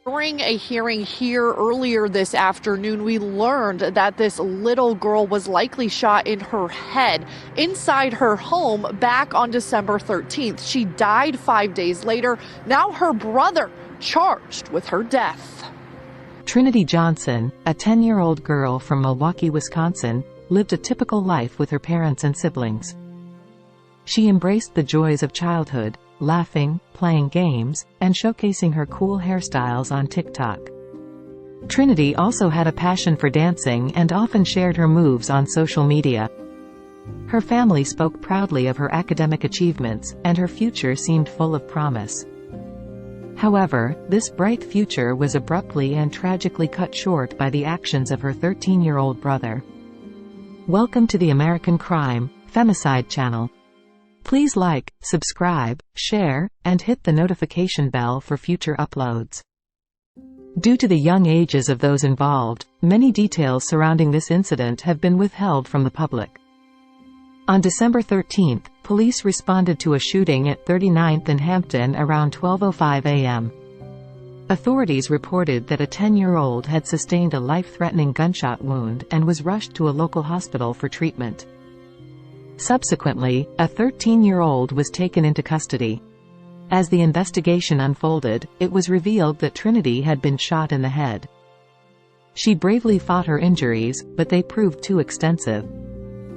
During a hearing here earlier this afternoon, we learned that this little girl was likely shot in her head inside her home back on December 13th. She died 5 days later. Now her brother charged with her death. Trinity Johnson, a 10-year-old girl from Milwaukee, Wisconsin, lived a typical life with her parents and siblings. She embraced the joys of childhood, laughing, playing games, and showcasing her cool hairstyles on TikTok. Trinity also had a passion for dancing and often shared her moves on social media. Her family spoke proudly of her academic achievements, and her future seemed full of promise. However, this bright future was abruptly and tragically cut short by the actions of her 13-year-old brother. Welcome to the American Crime, Femicide channel. Please like, subscribe, share, and hit the notification bell for future uploads. Due to the young ages of those involved, many details surrounding this incident have been withheld from the public. On December 13th, police responded to a shooting at 39th and Hampton around 12:05 a.m. Authorities reported that a 10-year-old had sustained a life-threatening gunshot wound and was rushed to a local hospital for treatment. Subsequently, a 13-year-old was taken into custody. As the investigation unfolded, it was revealed that Trinity had been shot in the head. She bravely fought her injuries, but they proved too extensive.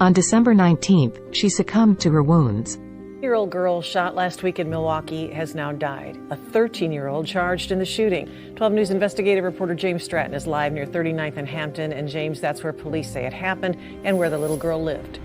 On December 19th, she succumbed to her wounds. A 13-year-old girl shot last week in Milwaukee has now died. A 13-year-old charged in the shooting. 12 News investigative reporter James Stratton is live near 39th and Hampton. And James, that's where police say it happened and where the little girl lived.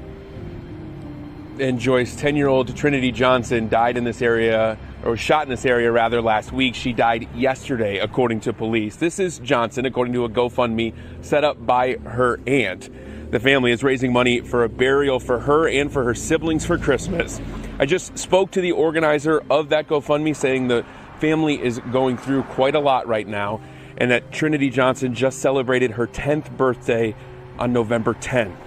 And Joyce, 10-year-old Trinity Johnson died in this area, or was shot in this area rather, last week. She died yesterday, according to police. This is Johnson, according to a GoFundMe set up by her aunt. The family is raising money for a burial for her and for her siblings for Christmas. I just spoke to the organizer of that GoFundMe, saying the family is going through quite a lot right now, and that Trinity Johnson just celebrated her 10th birthday on November 10th.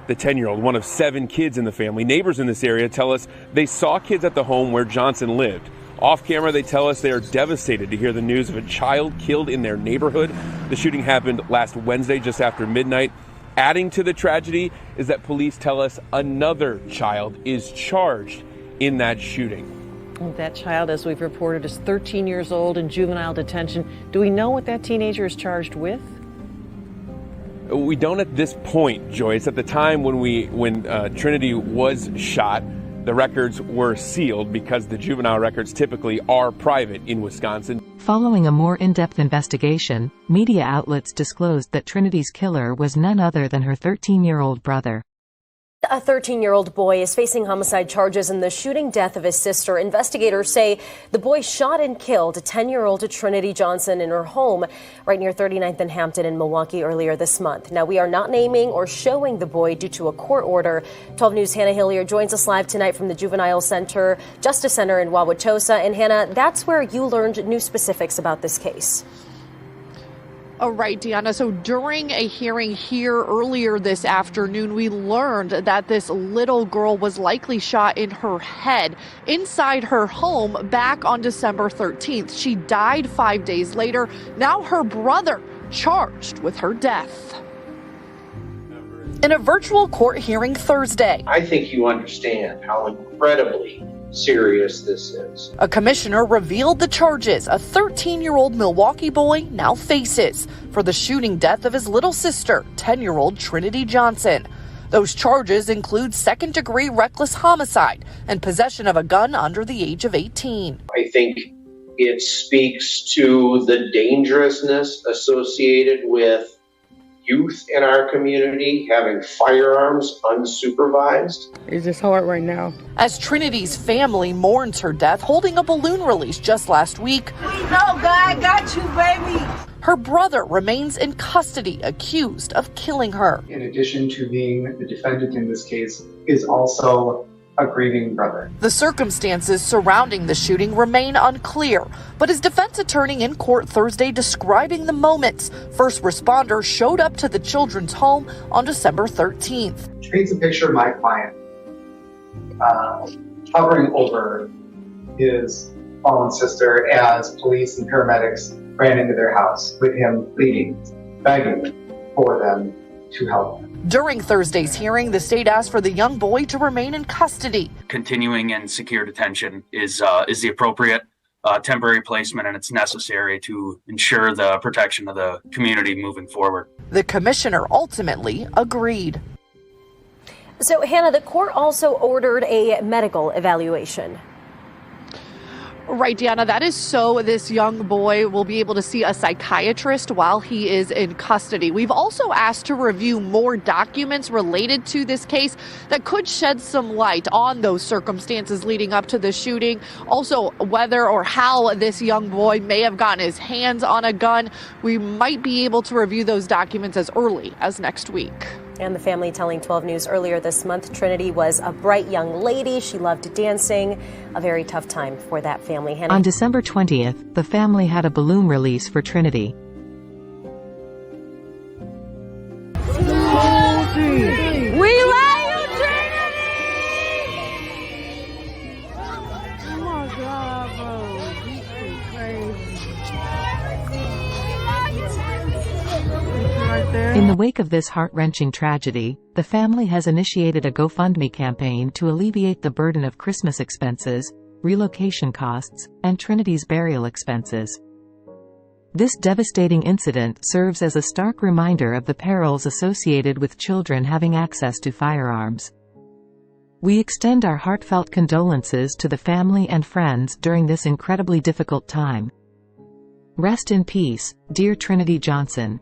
The 10-year-old, one of 7 kids in the family. Neighbors in this area tell us they saw kids at the home where Johnson lived. Off camera, they tell us they are devastated to hear the news of a child killed in their neighborhood. The shooting happened last Wednesday, just after midnight. Adding to the tragedy is that police tell us another child is charged in that shooting. That child, as we've reported, is 13 years old in juvenile detention. Do we know what that teenager is charged with? We don't at this point, Joyce. At the time when Trinity was shot, the records were sealed because the juvenile records typically are private in Wisconsin. Following a more in-depth investigation, media outlets disclosed that Trinity's killer was none other than her 13-year-old brother. A 13-year-old boy is facing homicide charges in the shooting death of his sister. Investigators say the boy shot and killed a 10-year-old Trinity Johnson in her home right near 39th and Hampton in Milwaukee earlier this month. Now, we are not naming or showing the boy due to a court order. 12 News' Hannah Hillier joins us live tonight from the Juvenile Center, Justice Center in Wauwatosa. And Hannah, that's where you learned new specifics about this case. Oh, right, Deanna. So during a hearing here earlier this afternoon, we learned that this little girl was likely shot in her head inside her home back on December 13th. She died 5 days later. Now her brother charged with her death. In a virtual court hearing Thursday, I think you understand how incredibly serious this is. A commissioner revealed the charges a 13-year-old Milwaukee boy now faces for the shooting death of his little sister, 10-year-old Trinity Johnson. Those charges include second-degree reckless homicide and possession of a gun under the age of 18. I think it speaks to the dangerousness associated with youth in our community having firearms unsupervised. It's just hard right now. As Trinity's family mourns her death, holding a balloon release just last week, We know God got you, baby. her brother remains in custody, accused of killing her. In addition to being the defendant in this case, is also a grieving brother. The circumstances surrounding the shooting remain unclear, but his defense attorney in court Thursday describing the moments first responders showed up to the children's home on December 13th. Which paints a picture of my client hovering over his fallen sister as police and paramedics ran into their house with him pleading, begging for them to help him. During Thursday's hearing, the state asked for the young boy to remain in custody. Continuing in secure detention is the appropriate temporary placement, and it's necessary to ensure the protection of the community moving forward. The commissioner ultimately agreed. So, Hannah, the court also ordered a medical evaluation. Right, Deanna, that is so this young boy will be able to see a psychiatrist while he is in custody. We've also asked to review more documents related to this case that could shed some light on those circumstances leading up to the shooting. Also, whether or how this young boy may have gotten his hands on a gun. We might be able to review those documents as early as next week. And the family telling 12 News earlier this month, Trinity was a bright young lady. She loved dancing. A very tough time for that family. Hannah. On December 20th, the family had a balloon release for Trinity. We love you, Trinity! Oh my God, bro. This is crazy. Right there. In the wake of this heart-wrenching tragedy, the family has initiated a GoFundMe campaign to alleviate the burden of Christmas expenses, relocation costs, and Trinity's burial expenses. This devastating incident serves as a stark reminder of the perils associated with children having access to firearms. We extend our heartfelt condolences to the family and friends during this incredibly difficult time. Rest in peace, dear Trinity Johnson.